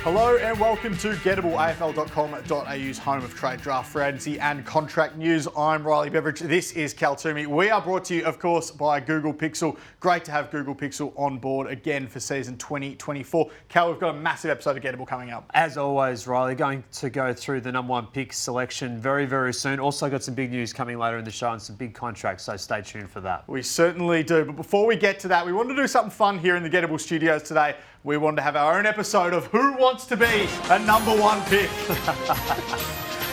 Hello and welcome to Gettable, AFL.com.au's home of trade, draft, free agency and contract news. I'm Riley Beveridge. This is Cal Toomey. We are brought to you, of course, by Google Pixel. Great to have Google Pixel on board again for season 2024. Cal, we've got a massive episode of Gettable coming up. As always, Riley, going to go through the number one pick selection very, very soon. Also got some big news coming later in the show and some big contracts, so stay tuned for that. We certainly do. But before we get to that, we wanted to do something fun here in the Gettable studios today. We wanted to have our own episode of Who Wants to Be a Number One Pick?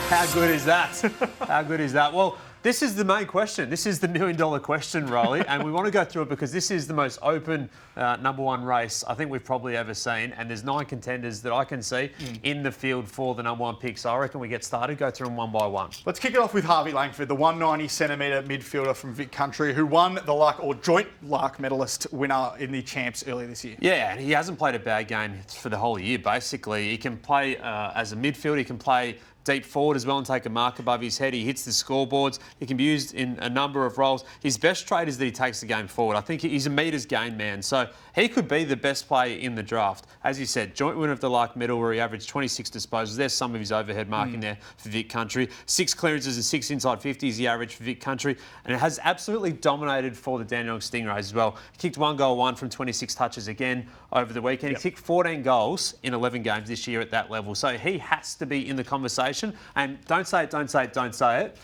How good is that? How good is that? Well, this is the main question. This is the $1 million question, Riley, and we want to go through it because this is the most open number one race I think we've probably ever seen, and there's 9 contenders that I can see in the field for the number one pick. So I reckon we get started, go through them one by one. Let's kick it off with Harvey Langford, the 190cm midfielder from Vic Country, who won the Lark, or joint Lark medalist winner in the Champs earlier this year. Yeah, and he hasn't played a bad game for the whole year, basically. He can play as a midfielder, he can play deep forward as well and take a mark above his head. He hits the scoreboards. He can be used in a number of roles. His best trait is that he takes the game forward. I think he's a metres gain man. So he could be the best player in the draft. As you said, joint winner of the Lark medal where he averaged 26 disposals. There's some of his overhead marking there for Vic Country. 6 clearances and 6 inside 50s the average for Vic Country. And it has absolutely dominated for the Dandenong Stingrays as well. He kicked 1 goal, 1 from 26 touches again over the weekend. He kicked 14 goals in 11 games this year at that level. So he has to be in the conversation. And don't say it, don't say it, don't say it.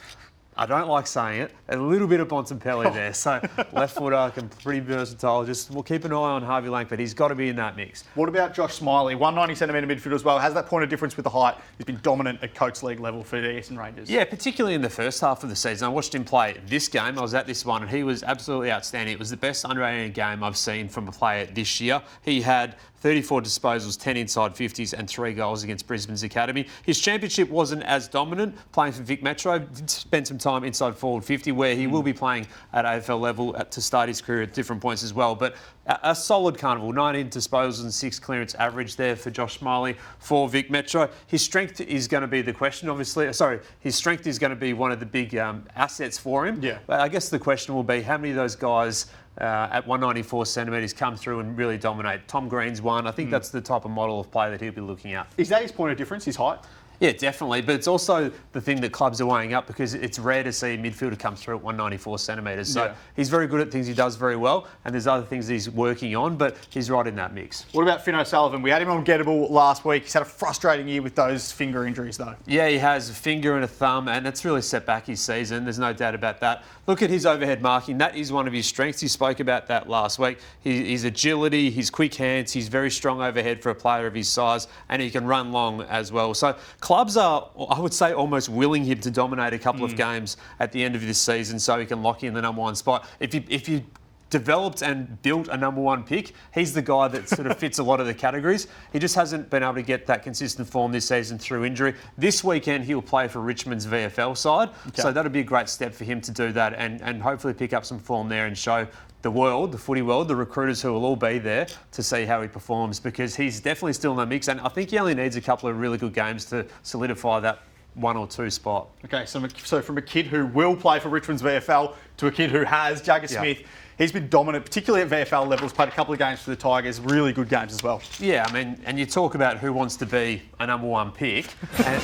I don't like saying it. A little bit of Bontempelli there. So left footer, pretty versatile. Just we'll keep an eye on Harvey Langford. He's got to be in that mix. What about Josh Smiley? 190cm midfielder as well. Has that point of difference with the height. He's been dominant at Coates League level for the Eastern Rangers. Yeah, particularly in the first half of the season. I watched him play this game. I was at this one and he was absolutely outstanding. It was the best under-18 game I've seen from a player this year. He had 34 disposals, 10 inside 50s and 3 goals against Brisbane's Academy. His championship wasn't as dominant, playing for Vic Metro. Did spend some time inside forward 50 where he will be playing at AFL level to start his career at different points as well. But a solid carnival, 19 disposals and 6 clearance average there for Josh Smiley for Vic Metro. His strength is going to be the question, obviously. His strength is going to be one of the big assets for him. Yeah. But I guess the question will be how many of those guys at 194 centimetres come through and really dominate. Tom Green's one. I think that's the type of model of player that he'll be looking at. Is that his point of difference, his height? Yeah, definitely. But it's also the thing that clubs are weighing up because it's rare to see a midfielder come through at 194 centimetres. So he's very good at things he does very well, and there's other things that he's working on, but he's right in that mix. What about Finn O'Sullivan? We had him on Gettable last week. He's had a frustrating year with those finger injuries, though. Yeah, he has a finger and a thumb, and it's really set back his season. There's no doubt about that. Look at his overhead marking. That is one of his strengths. He spoke about that last week. His agility, his quick hands, he's very strong overhead for a player of his size, and he can run long as well. So clubs are, I would say, almost willing him to dominate a couple of games at the end of this season so he can lock in the number one spot. If you developed and built a number one pick, he's the guy that sort of fits a lot of the categories. He just hasn't been able to get that consistent form this season through injury. This weekend he'll play for Richmond's VFL side, so that'll be a great step for him to do that and hopefully pick up some form there and show the world, the footy world, the recruiters who will all be there to see how he performs, because he's definitely still in the mix, and I think he only needs a couple of really good games to solidify that 1 or 2 spot. Okay, so from a kid who will play for Richmond's VFL to a kid who has, Jagger Smith, he's been dominant, particularly at VFL levels, played a couple of games for the Tigers, really good games as well. Yeah, I mean, and you talk about who wants to be a number one pick. And,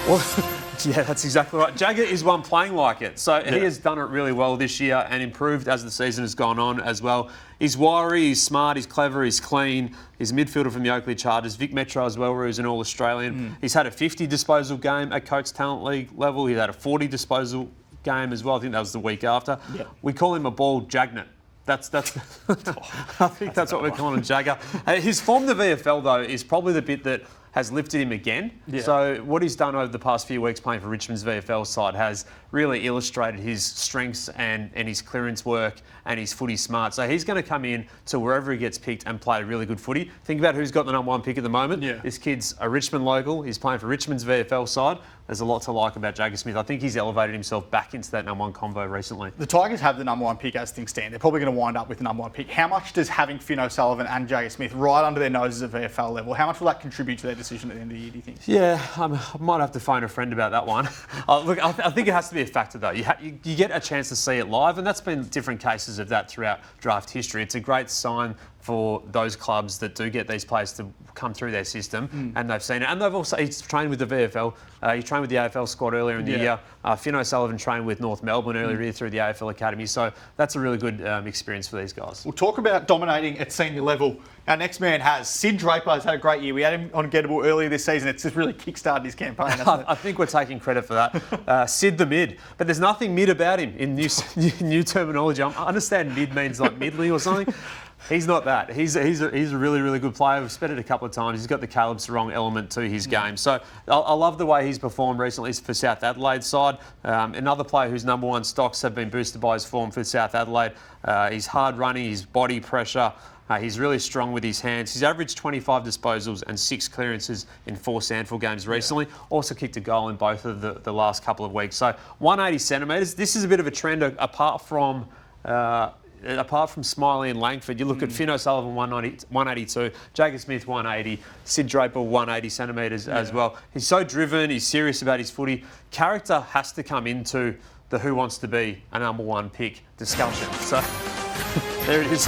well, yeah, that's exactly right. Jagger is one playing like it. So he has done it really well this year and improved as the season has gone on as well. He's wiry, he's smart, he's clever, he's clean. He's a midfielder from the Oakley Chargers. Vic Metro as well, where he's an All-Australian. He's had a 50 disposal game at Coates Talent League level. He had a 40 disposal game as well. I think that was the week after. We call him a bald Jagnet. That's I think that's what we're calling Jagger. His form in the VFL, though, is probably the bit that has lifted him again. So what he's done over the past few weeks playing for Richmond's VFL side has really illustrated his strengths and his clearance work and his footy smart. So he's going to come in to wherever he gets picked and play really good footy. Think about who's got the number one pick at the moment. This kid's a Richmond local. He's playing for Richmond's VFL side. There's a lot to like about Jagger Smith. I think he's elevated himself back into that number one combo recently. The Tigers have the number one pick as things stand. They're probably going to wind up with the number one pick. How much does having Finn O'Sullivan and Jagger Smith right under their noses at VFL level, how much will that contribute to their decision at the end of the year, do you think? Yeah, I might have to phone a friend about that one. Look, I think it has to be a factor, though. You get a chance to see it live, and that's been different cases of that throughout draft history. It's a great sign for those clubs that do get these players to come through their system, and they've seen it. And he's trained with the VFL. He trained with the AFL squad earlier in the year. Finn O'Sullivan trained with North Melbourne earlier through the AFL Academy. So that's a really good experience for these guys. We'll talk about dominating at senior level. Our next man has. Sid Draper has had a great year. We had him on Gettable earlier this season. It's just really kickstarted his campaign, hasn't it? I think we're taking credit for that. Sid the mid. But there's nothing mid about him in new terminology. I understand mid means like middling or something. He's not that. He's a really, really good player. We've spent it a couple of times. He's got the Caleb Sarong element to his game. So I love the way he's performed recently for South Adelaide's side. Another player whose number one stocks have been boosted by his form for South Adelaide. He's hard running, his body pressure. He's really strong with his hands. He's averaged 25 disposals and 6 clearances in 4 Sandford games recently. Also kicked a goal in both of the last couple of weeks. So 180 centimetres. This is a bit of a trend apart from Smiley and Langford. You look at Finn O'Sullivan 182, Jagger Smith 180, Sid Draper 180 centimetres as well. He's so driven. He's serious about his footy. Character has to come into the who wants to be a number one pick discussion. So there it is.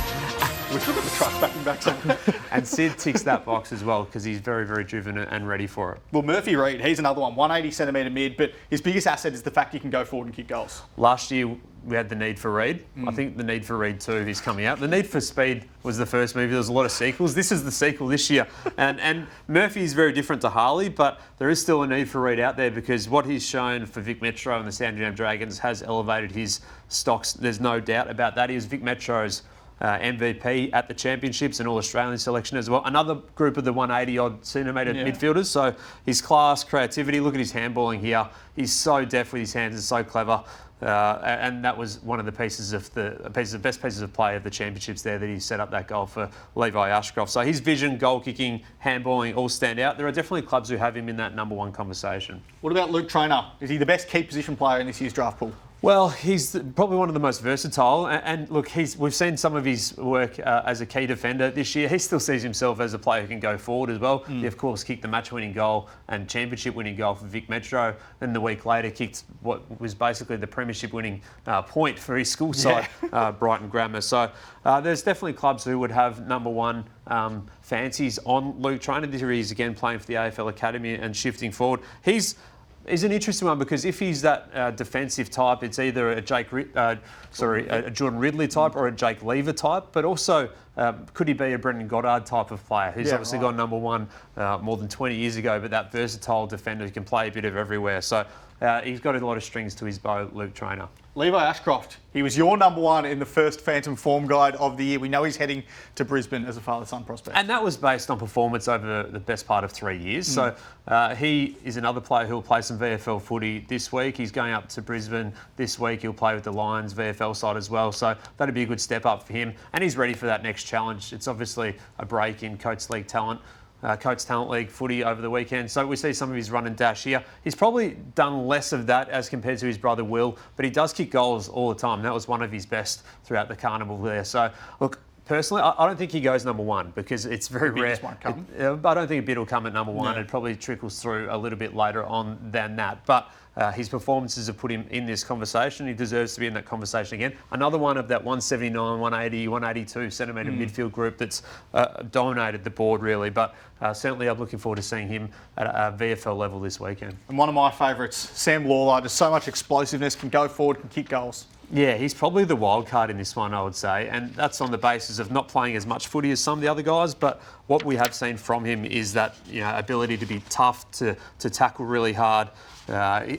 We've still got the truck backing back somewhere. And Sid ticks that box as well because he's very, very driven and ready for it. Well, Murphy Reid, he's another one, 180 centimetre mid, but his biggest asset is the fact he can go forward and kick goals. Last year, we had the need for Reid. I think the need for Reid 2 is coming out. The Need for Speed was the first movie. There was a lot of sequels. This is the sequel this year. And Murphy is very different to Harley, but there is still a need for Reid out there because what he's shown for Vic Metro and the Sandringham Dragons has elevated his stocks. There's no doubt about that. He was Vic Metro's MVP at the championships and All-Australian selection as well. Another group of the 180-odd centimetre midfielders. So his class, creativity, look at his handballing here. He's so deft with his hands and so clever. And that was one of the best pieces of play of the championships there that he set up that goal for Levi Ashcroft. So his vision, goal kicking, handballing all stand out. There are definitely clubs who have him in that number one conversation. What about Luke Traynor? Is he the best key position player in this year's draft pool? Well, he's probably one of the most versatile. And look, we've seen some of his work as a key defender this year. He still sees himself as a player who can go forward as well. He, of course, kicked the match-winning goal and championship-winning goal for Vic Metro. Then the week later, kicked what was basically the premiership-winning point for his school side, Brighton Grammar. So there's definitely clubs who would have number one fancies on Luke Traynor. This year he's again playing for the AFL Academy and shifting forward. He's an interesting one because if he's that defensive type, it's either a Jordan Ridley type or a Jake Lever type, but also could he be a Brendan Goddard type of player who's obviously gone number one more than 20 years ago, but that versatile defender who can play a bit of everywhere. So he's got a lot of strings to his bow, Luke Traynor. Levi Ashcroft, he was your number one in the first Phantom Form Guide of the year. We know he's heading to Brisbane as a father-son prospect. And that was based on performance over the best part of 3 years. So he is another player who will play some VFL footy this week. He's going up to Brisbane this week. He'll play with the Lions VFL side as well. So that'd be a good step up for him. And he's ready for that next challenge. It's obviously a break in Coates League talent. Coates Talent League footy over the weekend. So we see some of his run and dash here. He's probably done less of that as compared to his brother Will, but he does kick goals all the time. That was one of his best throughout the carnival there. So look, personally, I don't think he goes number one because it's very rare. I don't think a bid will come at number one. No. It probably trickles through a little bit later on than that. But his performances have put him in this conversation. He deserves to be in that conversation again. Another one of that 179, 180, 182 centimetre midfield group that's dominated the board really. But certainly I'm looking forward to seeing him at a VFL level this weekend. And one of my favourites, Sam Lawler, just so much explosiveness, can go forward, can kick goals. Yeah, he's probably the wild card in this one, I would say. And that's on the basis of not playing as much footy as some of the other guys. But what we have seen from him is that ability to be tough, to tackle really hard.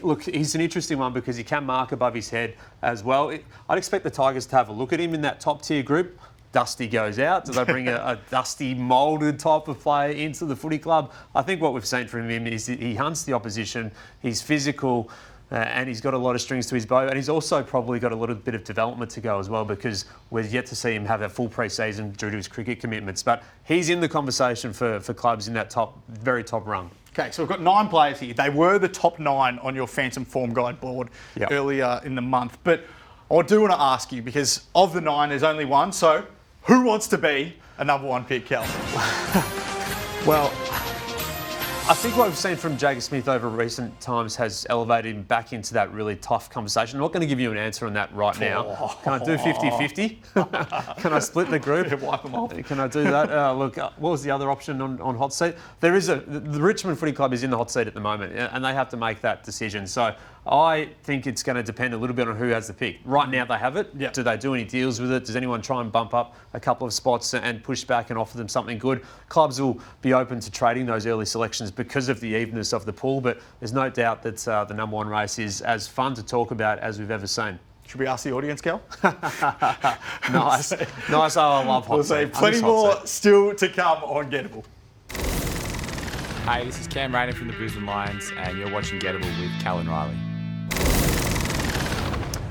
Look, he's an interesting one because he can mark above his head as well. I'd expect the Tigers to have a look at him in that top tier group. Dusty goes out. Do they bring a Dusty moulded type of player into the footy club? I think what we've seen from him is he hunts the opposition. He's physical. And he's got a lot of strings to his bow. And he's also probably got a little bit of development to go as well because we're yet to see him have a full pre-season due to his cricket commitments. But he's in the conversation for clubs in that very top rung. Okay, so we've got 9 players here. They were the top 9 on your Phantom Form Guide board earlier in the month. But I do want to ask you, because of the 9, there's only one. So who wants to be a number one pick, Kel? Well, I think what we've seen from Jagger Smith over recent times has elevated him back into that really tough conversation. I'm not going to give you an answer on that right now. Can I do 50-50? Can I split the group? Wipe them off. Can I do that? Look, what was the other option on hot seat? The Richmond Footy Club is in the hot seat at the moment, and they have to make that decision. So I think it's going to depend a little bit on who has the pick. Right now they have it. Yep. Do they do any deals with it? Does anyone try and bump up a couple of spots and push back and offer them something good? Clubs will be open to trading those early selections because of the evenness of the pool, but there's no doubt that the number one race is as fun to talk about as we've ever seen. Should we ask the audience, Cal? Nice. Nice. Oh, I love hot We'll seat. see. Plenty more still to come on Gettable. Hey, this is Cam Rayner from the Brisbane Lions, and you're watching Gettable with Cal and Riley.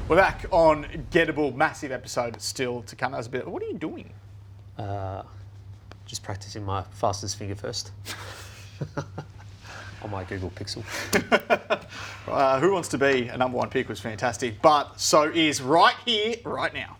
We're back on Gettable. Massive episode still to come. What are you doing? Just practicing my fastest finger first. On my Google Pixel. Who Wants to Be a number one pick was fantastic, but so is Right Here, Right Now.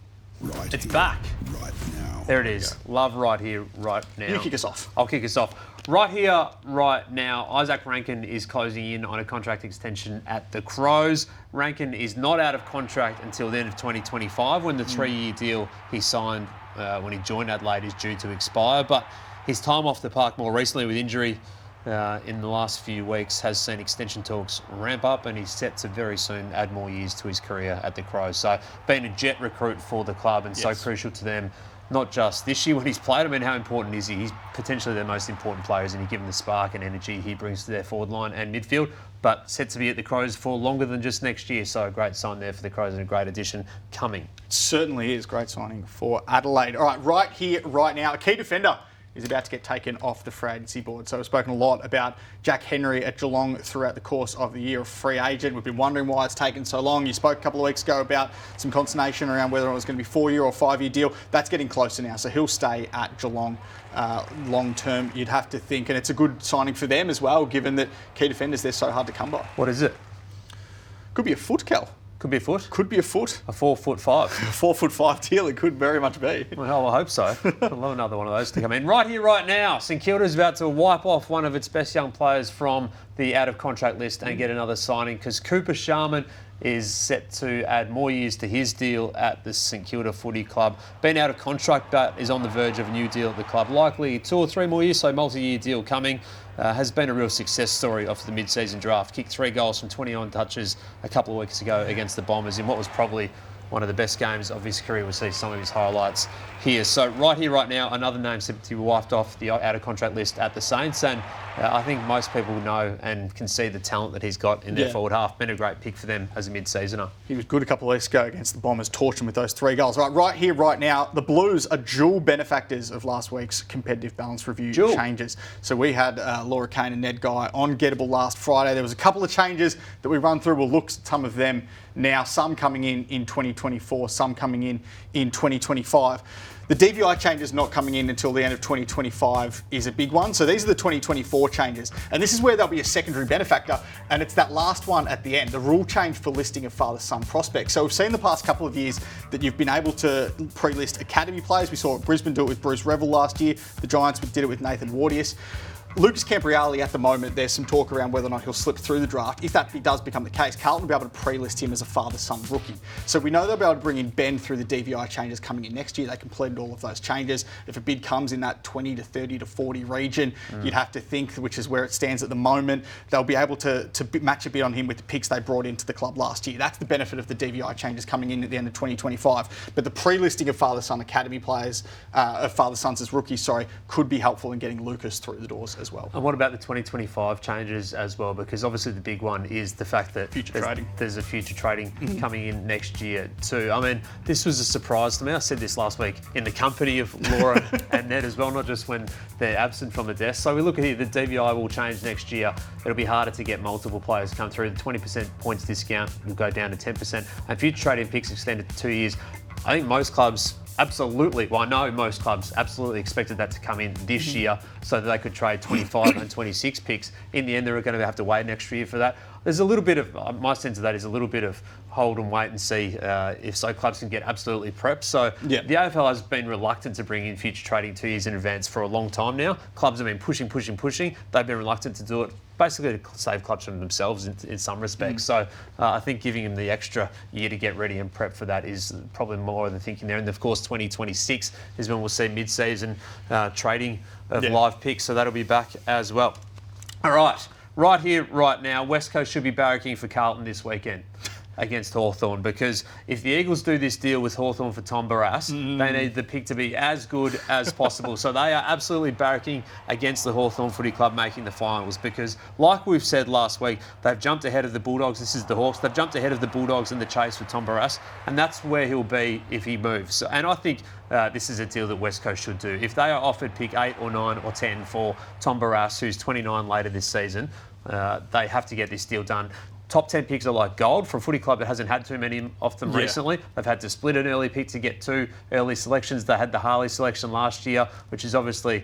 It's back. Right now. There it is. Love Right Here, Right Now. You kick us off. I'll kick us off. Right here, right now, Isaac Rankin is closing in on a contract extension at the Crows. Rankin is not out of contract until the end of 2025 when the 3-year deal he signed when he joined Adelaide is due to expire. But his time off the park more recently with injury in the last few weeks has seen extension talks ramp up, and he's set to very soon add more years to his career at the Crows. So being a jet recruit for the club and so crucial to them, not just this year when he's played. I mean, how important is he? He's potentially their most important players, and you give him the spark and energy he brings to their forward line and midfield, but set to be at the Crows for longer than just next year. So a great sign there for the Crows and a great addition coming. Certainly is. Great signing for Adelaide. All right, right here, right now, a key defender is about to get taken off the free agency board. So we've spoken a lot about Jack Henry at Geelong throughout the course of the year, a free agent. We've been wondering why it's taken so long. You spoke a couple of weeks ago about some consternation around whether it was going to be a 4-year or 5-year deal. That's getting closer now. So he'll stay at Geelong long term, you'd have to think. And it's a good signing for them as well, given that key defenders, they're so hard to come by. What is it? Could be a foot, Cal. Could be a foot. Could be a foot. A 4'5". A 4'5" deal, it could very much be. Well, I hope so. I'd love another one of those to come in. Right here, right now, St Kilda is about to wipe off one of its best young players from the out-of-contract list and get another signing, because Cooper Sharman is set to add more years to his deal at the St Kilda Footy Club. Been out of contract, but is on the verge of a new deal at the club. Likely 2 or 3 more years, so multi-year deal coming. Has been a real success story off the mid-season draft. Kicked 3 goals from 29 touches a couple of weeks ago against the Bombers in what was probably one of the best games of his career. We'll see some of his highlights here. So right here, right now, another name set to be wiped off the out-of-contract list at the Saints. And I think most people know and can see the talent that he's got in their forward half. Been a great pick for them as a mid-seasoner. He was good a couple of weeks ago against the Bombers, torched them with those 3 goals. Right here, right now, the Blues are dual benefactors of last week's competitive balance review changes. So we had Laura Kane and Ned Guy on Gettable last Friday. There was a couple of changes that we run through. We'll look at some of them now, some coming in 2024, some coming in 2025. The DVI changes not coming in until the end of 2025 is a big one. So these are the 2024 changes. And this is where there'll be a secondary benefactor. And it's that last one at the end, the rule change for listing of father-son prospects. So we've seen the past couple of years that you've been able to pre-list academy players. We saw Brisbane do it with Bruce Revel last year. The Giants did it with Nathan Wardius. Lucas Campriali at the moment, there's some talk around whether or not he'll slip through the draft. If that does become the case, Carlton will be able to pre-list him as a father-son rookie. So we know they'll be able to bring in Ben through the DVI changes coming in next year. They completed all of those changes. If a bid comes in that 20 to 30 to 40 region, you'd have to think, which is where it stands at the moment, they'll be able to match a bid on him with the picks they brought into the club last year. That's the benefit of the DVI changes coming in at the end of 2025. But the pre-listing of father-son academy players, of father-sons as rookies, could be helpful in getting Lucas through the doors as well. And what about the 2025 changes as well? Because obviously the big one is the fact that there's a future trading coming in next year too. I mean, this was a surprise to me. I said this last week in the company of Laura and Ned as well, not just when they're absent from the desk. So we look at here, the DVI will change next year. It'll be harder to get multiple players to come through. The 20% points discount will go down to 10%. And future trading picks extended to 2 years. I think most clubs absolutely, well, I know most clubs absolutely expected that to come in this year so that they could trade 25 and 26 picks. In the end, they're going to have to wait an extra year for that. I there's a little bit of, my sense of that is a little bit of hold and wait and see if so clubs can get absolutely prepped. So the AFL has been reluctant to bring in future trading 2 years in advance for a long time now. Clubs have been pushing. They've been reluctant to do it, basically to save clubs from themselves in some respects. So I think giving them the extra year to get ready and prep for that is probably more of the thinking there. And of course, 2026 is when we'll see mid-season trading of live picks. So that'll be back as well. All right here, right now, West Coast should be barracking for Carlton this weekend against Hawthorn, because if the Eagles do this deal with Hawthorn for Tom Barrass, they need the pick to be as good as possible. So they are absolutely barracking against the Hawthorn Footy Club making the finals, because like we've said last week, they've jumped ahead of the Bulldogs. This is the Hawks. They've jumped ahead of the Bulldogs in the chase for Tom Barrass, and that's where he'll be if he moves. And I think this is a deal that West Coast should do. If they are offered pick 8 or 9 or 10 for Tom Barrass, who's 29 later this season, they have to get this deal done. Top 10 picks are like gold for a footy club that hasn't had too many of them recently. They've had to split an early pick to get 2 early selections. They had the Harley selection last year, which is obviously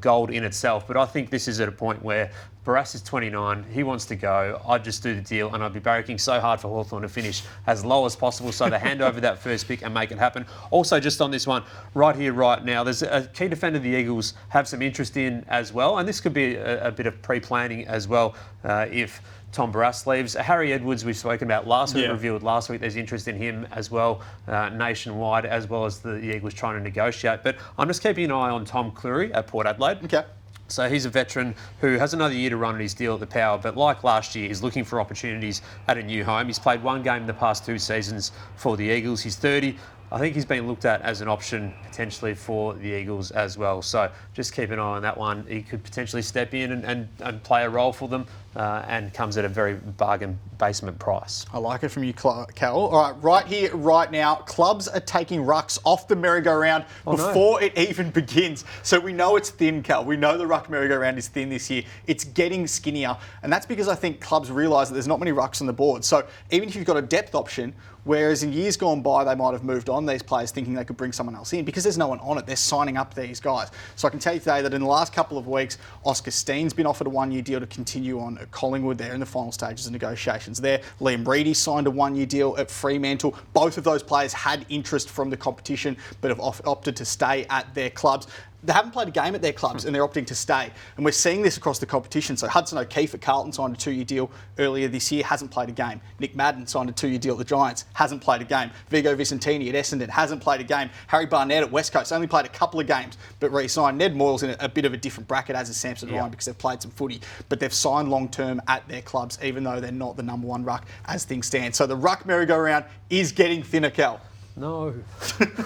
gold in itself. But I think this is at a point where Barrass is 29, he wants to go. I'd just do the deal, and I'd be barracking so hard for Hawthorn to finish as low as possible so they hand over that first pick and make it happen. Also, just on this one, right here, right now, there's a key defender the Eagles have some interest in as well, and this could be a bit of pre-planning as well if Tom Barrass leaves. Harry Edwards, we've spoken about last week, revealed last week, there's interest in him as well, nationwide, as well as the Eagles trying to negotiate. But I'm just keeping an eye on Tom Cleary at Port Adelaide. Okay. So he's a veteran who has another year to run at his deal at the Power, but like last year, is looking for opportunities at a new home. He's played 1 game in the past 2 seasons for the Eagles. He's 30. I think he's been looked at as an option potentially for the Eagles as well. So just keep an eye on that one. He could potentially step in and play a role for them and comes at a very bargain basement price. I like it from you, Cal. All right, right here, right now, clubs are taking rucks off the merry-go-round before it even begins. So we know it's thin, Cal. We know the ruck merry-go-round is thin this year. It's getting skinnier. And that's because I think clubs realise that there's not many rucks on the board. So even if you've got a depth option, whereas in years gone by, they might have moved on these players thinking they could bring someone else in because there's no one on it. They're signing up these guys. So I can tell you today that in the last couple of weeks, Oscar Steen's been offered a 1-year deal to continue on at Collingwood. They're in the final stages of negotiations there. Liam Reedy signed a 1-year deal at Fremantle. Both of those players had interest from the competition but have opted to stay at their clubs. They haven't played a game at their clubs and they're opting to stay. And we're seeing this across the competition. So Hudson O'Keefe at Carlton signed a 2-year deal earlier this year, hasn't played a game. Nick Madden signed a 2-year deal at the Giants, hasn't played a game. Vigo Vicentini at Essendon hasn't played a game. Harry Barnett at West Coast only played a couple of games but re-signed. Ned Moyle's in a bit of a different bracket, as is Samson Ryan, because they've played some footy. But they've signed long-term at their clubs, even though they're not the number 1 ruck as things stand. So the ruck merry-go-round is getting thinner, Cal. No,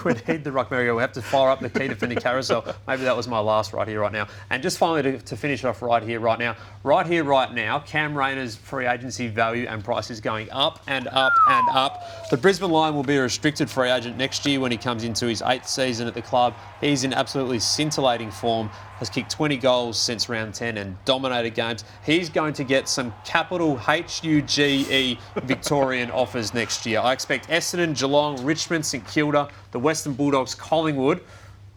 we need the ruck merry-go. We have to fire up the key defending carousel. Maybe that was my last right here, right now. And just finally to finish off right here, right now. Right here, right now, Cam Rayner's free agency value and price is going up and up and up. The Brisbane Lion will be a restricted free agent next year when he comes into his 8th season at the club. He's in absolutely scintillating form. Has kicked 20 goals since round 10 and dominated games. He's going to get some capital HUGE Victorian offers next year. I expect Essendon, Geelong, Richmond, St Kilda, the Western Bulldogs, Collingwood,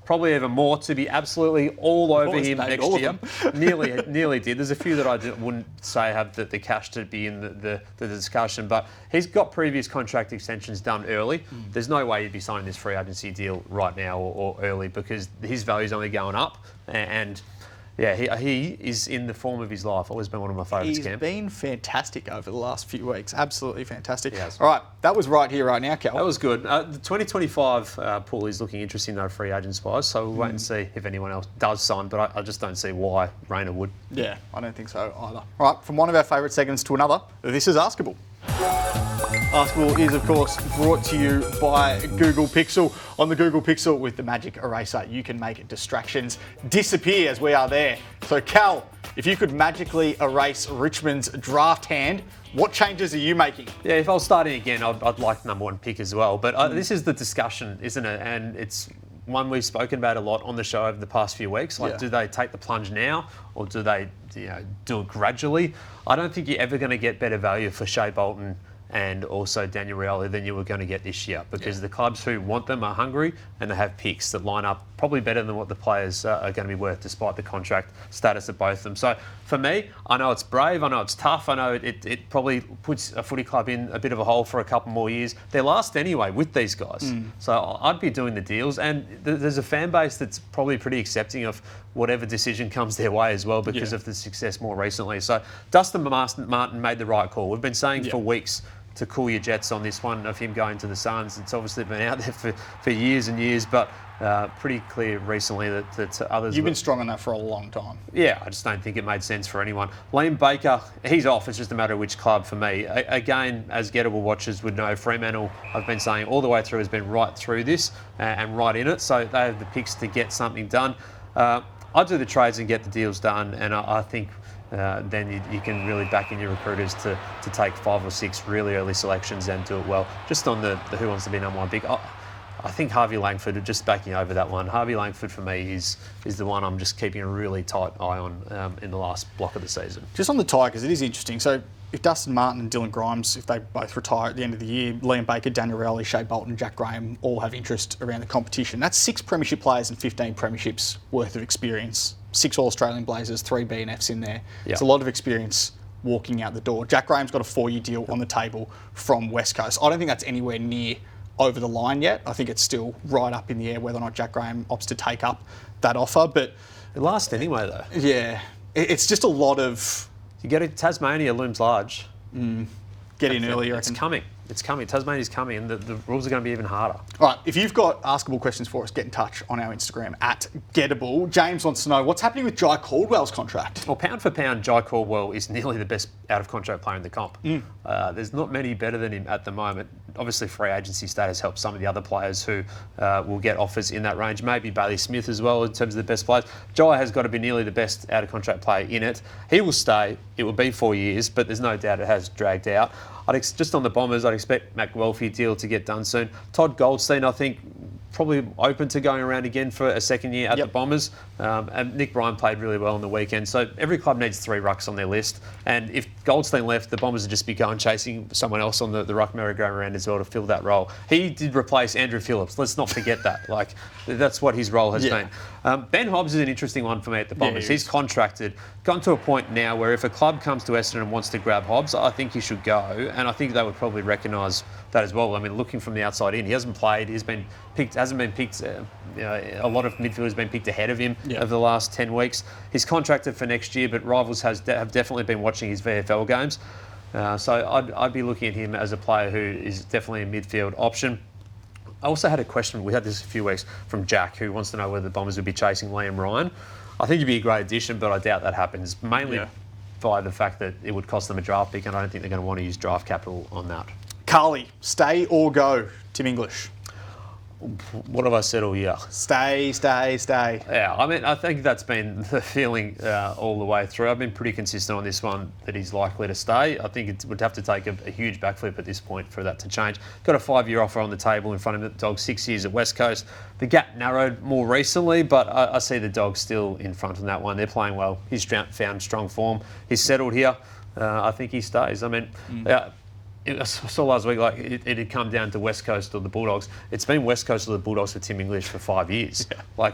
probably even more, to be absolutely all over him next year. Nearly did. There's a few that I wouldn't say have the cash to be in the discussion, but he's got previous contract extensions done early. There's no way he'd be signing this free agency deal right now or early because his value's only going up. And yeah, he is in the form of his life. Always been one of my favourites, Cam. He's been fantastic over the last few weeks. Absolutely fantastic. All right, that was right here, right now, Cal. That was good. The 2025 pool is looking interesting, though, free agents-wise. So we'll wait and see if anyone else does sign. But I just don't see why Rayner would. Yeah, I don't think so either. All right, from one of our favourite segments to another, this is Askable. Askable is, of course, brought to you by Google Pixel. On the Google Pixel with the magic eraser, you can make distractions disappear as we are there. So, Cal, if you could magically erase Richmond's draft hand, what changes are you making? Yeah, if I was starting again, I'd like number 1 pick as well. But this is the discussion, isn't it? And it's one we've spoken about a lot on the show over the past few weeks. Like, do they take the plunge now or do they do it gradually? I don't think you're ever going to get better value for Shea Bolton and also Daniel Rioli than you were going to get this year, because the clubs who want them are hungry and they have picks that line up probably better than what the players are going to be worth, despite the contract status of both of them. So for me, I know it's brave, I know it's tough, I know it probably puts a footy club in a bit of a hole for a couple more years. They're last anyway with these guys. So I'd be doing the deals, and there's a fan base that's probably pretty accepting of whatever decision comes their way as well, because of the success more recently. So Dustin Martin made the right call. We've been saying for weeks to cool your jets on this one of him going to the Suns. It's obviously been out there for years and years, but pretty clear recently that others... You've been strong on that for a long time. Yeah, I just don't think it made sense for anyone. Liam Baker, he's off. It's just a matter of which club for me. Again, as Gettable watchers would know, Fremantle, I've been saying all the way through, has been right through this and right in it. So they have the picks to get something done. I'd do the trades and get the deals done, and I think... then you can really back in your recruiters to take 5 or 6 really early selections and do it well. Just on the who wants to be number one pick, I think Harvey Langford, just backing over that one. Harvey Langford for me is the one I'm just keeping a really tight eye on in the last block of the season. Just on the Tigers, it is interesting. So if Dustin Martin and Dylan Grimes, if they both retire at the end of the year, Liam Baker, Daniel Rioli, Shea Bolton, Jack Graham all have interest around the competition. That's 6 premiership players and 15 premierships worth of experience. 6 All-Australian Blazers, 3 BNFs in there. It's a lot of experience walking out the door. Jack Graham's got a 4-year deal on the table from West Coast. I don't think that's anywhere near over the line yet. I think it's still right up in the air whether or not Jack Graham opts to take up that offer. But it lasts anyway, though. Yeah, it's just a lot of... You get it, Tasmania looms large. Get in earlier. It's coming. It's coming. Tasmania's coming, and the rules are going to be even harder. All right, if you've got askable questions for us, get in touch on our Instagram at Gettable. James wants to know, what's happening with Jai Caldwell's contract? Well, pound for pound, Jai Caldwell is nearly the best out-of-contract player in the comp. There's not many better than him at the moment. Obviously, free agency status helps some of the other players who will get offers in that range. Maybe Bailey Smith as well in terms of the best players. Jai has got to be nearly the best out-of-contract player in it. He will stay. It will be 4 years, but there's no doubt it has dragged out. Just on the Bombers, I'd expect Matt Guelphy deal to get done soon. Todd Goldstein, I think, probably open to going around again for a second year at the Bombers. And Nick Bryan played really well on the weekend. So every club needs 3 rucks on their list. And if Goldstein left, the Bombers would just be going chasing someone else on the ruck merry-go-round as well to fill that role. He did replace Andrew Phillips. Let's not forget that. That's what his role has been. Ben Hobbs is an interesting one for me at the Bombers. He's contracted. Gotten to a point now where if a club comes to Essendon and wants to grab Hobbs, I think he should go. And I think they would probably recognise that as well. I mean, looking from the outside in, he hasn't played. He's been picked, hasn't been picked. A lot of midfielders have been picked ahead of him over the last 10 weeks. He's contracted for next year, but rivals have definitely been watching his VFL games. So I'd be looking at him as a player who is definitely a midfield option. I also had a question, we had this a few weeks, from Jack, who wants to know whether the Bombers would be chasing Liam Ryan. I think he'd be a great addition, but I doubt that happens, mainly by the fact that it would cost them a draft pick, and I don't think they're going to want to use draft capital on that. Carly, stay or go, Tim English? What have I said all year? Stay. Yeah, I mean, I think that's been the feeling all the way through. I've been pretty consistent on this one, that he's likely to stay. I think it would have to take a huge backflip at this point for that to change. Got a 5-year offer on the table in front of the Dogs, 6 years at West Coast. The gap narrowed more recently, but I see the Dogs still in front on that one. They're playing well. He's found strong form. He's settled here. I think he stays. I mean... I saw last week, it had come down to West Coast or the Bulldogs. It's been West Coast or the Bulldogs for Tim English for 5 years.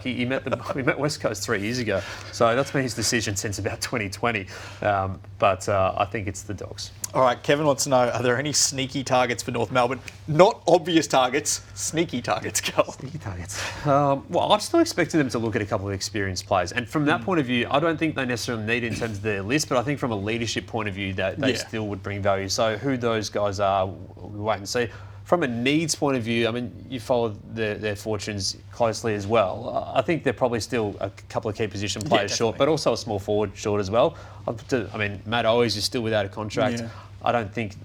He met West Coast 3 years ago. So that's been his decision since about 2020. But I think it's the Dogs. All right, Kevin wants to know, are there any sneaky targets for North Melbourne? Not obvious targets, sneaky targets, Cal. Sneaky targets. Well, I've still expected them to look at a couple of experienced players. And from that point of view, I don't think they necessarily need it in terms of their list, but I think from a leadership point of view, that they still would bring value. So who those guys are, we'll wait and see. From a needs point of view, I mean, you follow their fortunes closely as well. I think they're probably still a couple of key position players short, but also a small forward short as well. I mean, Matt Owens is still without a contract. I don't think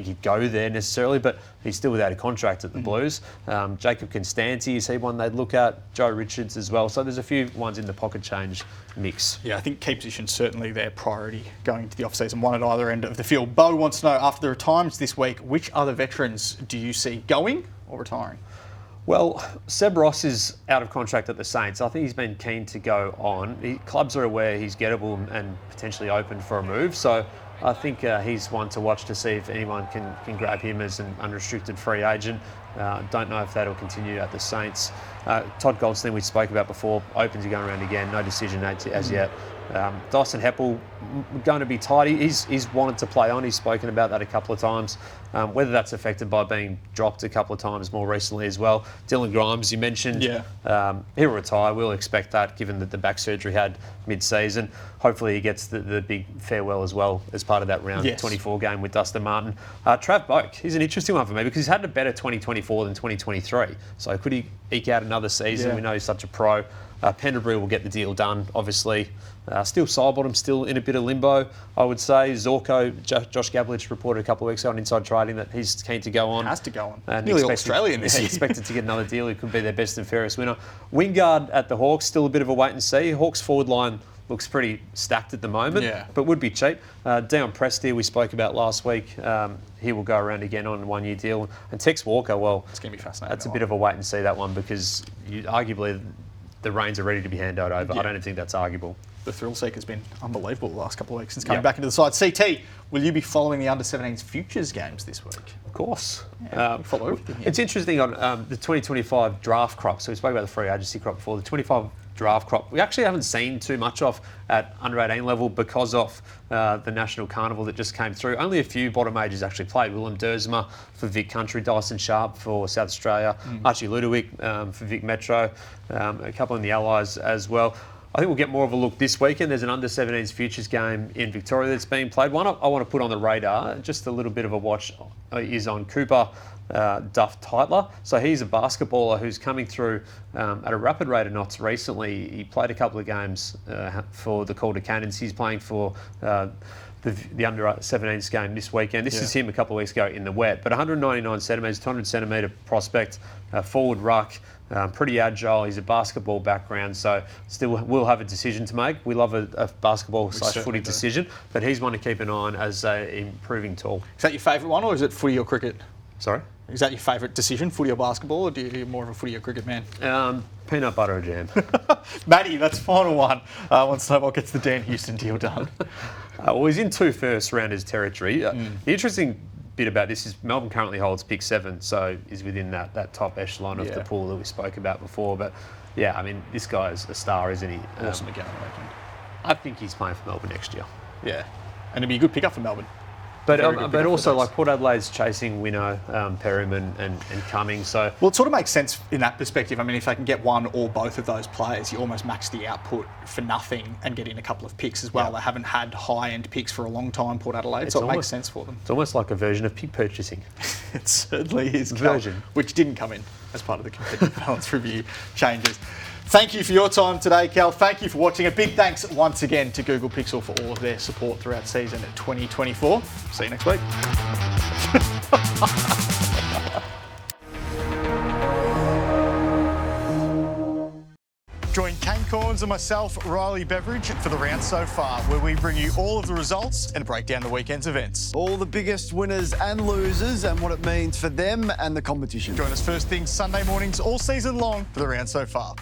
he'd go there necessarily, but he's still without a contract at the Blues. Jacob Constanti, is he one they'd look at? Joe Richards as well. So there's a few ones in the pocket change mix. Yeah, I think key position's certainly their priority going into the off-season, one at either end of the field. Bo wants to know, after the retirements this week, which other veterans do you see going or retiring? Well, Seb Ross is out of contract at the Saints. I think he's been keen to go on. Clubs are aware he's gettable and potentially open for a move. So I think he's one to watch to see if anyone can grab him as an unrestricted free agent. Don't know if that'll continue at the Saints. Todd Goldstein, we spoke about before, open to going around again. No decision as yet. Dyson Heppel going to be tight. He's wanted to play on. He's spoken about that a couple of times. Whether that's affected by being dropped a couple of times more recently as well. Dylan Grimes, you mentioned, he'll retire. We'll expect that given that the back surgery had mid-season. Hopefully he gets the big farewell as well as part of that round 24 game with Dustin Martin. Trav Boak, he's an interesting one for me because he's had a better 2024 than 2023. So could he eke out another season? Yeah. We know he's such a pro. Pendlebury will get the deal done, obviously. Still Sidebottom, still in a bit of limbo, I would say. Zorko, Josh Gablich reported a couple of weeks ago on Inside Trading that he's keen to go on. Has to go on. And nearly Australian this year. Expected to get another deal. He could be their best and fairest winner. Wingard at the Hawks, still a bit of a wait and see. Hawks forward line looks pretty stacked at the moment, but would be cheap. Dion Presti, we spoke about last week. He will go around again on a one-year deal. And Tex Walker, well, it's going to be fascinating. That's a bit of a wait and see, that one, because arguably the reins are ready to be handed over. I don't even think that's arguable. The thrill seeker's been unbelievable the last couple of weeks since coming back into the side. CT, will you be following the under-17s futures games this week? Of course. Follow everything. It's interesting on the 2025 draft crop. So we spoke about the free agency crop before. The 25 draft crop, we actually haven't seen too much of at under 18 level because of the National Carnival that just came through. Only a few bottom majors actually played. Willem Dersma for Vic Country, Dyson Sharp for South Australia, Archie Ludowick for Vic Metro, a couple in the Allies as well. I think we'll get more of a look this weekend. There's an under-17s futures game in Victoria that's being played. One I want to put on the radar, just a little bit of a watch, is on Cooper Duff Tytler. So he's a basketballer who's coming through at a rapid rate of knots recently. He played a couple of games for the Calder Cannons. He's playing for the under-17s game this weekend. This is him a couple of weeks ago in the wet. But 199 centimetres, 200 centimetre prospect, forward ruck, pretty agile. He's a basketball background, so still will have a decision to make. We love a basketball/footy decision, but he's one to keep an eye on as an improving tool. Is that your favourite one, or is it footy or cricket? Sorry? Is that your favourite decision, footy or basketball, or do you more of a footy or cricket man? Peanut butter or jam. Matty, that's final one. Once Snowball gets the Dan Houston deal done. Well, he's in 2 first-rounders territory. The interesting bit about this is Melbourne currently holds pick 7, so is within that top echelon of the pool that we spoke about before. But yeah, I mean, this guy's a star, isn't he? Awesome again, I reckon. I think he's playing for Melbourne next year. Yeah, and it'd be a good pickup for Melbourne. But also, like, Port Adelaide's chasing Winnow, Perryman and Cummings. So well, it sort of makes sense in that perspective. I mean, if they can get one or both of those players, you almost max the output for nothing and get in a couple of picks as well. Yeah. They haven't had high-end picks for a long time, Port Adelaide, so it makes sense for them. It's almost like a version of pick purchasing. It certainly is. Version. Which didn't come in as part of the competitive balance review changes. Thank you for your time today, Cal. Thank you for watching. A big thanks once again to Google Pixel for all of their support throughout season 2024. See you next week. Join Kane Corns and myself, Riley Beveridge, for the Round So Far, where we bring you all of the results and break down the weekend's events. All the biggest winners and losers and what it means for them and the competition. Join us first thing Sunday mornings all season long for the Round So Far.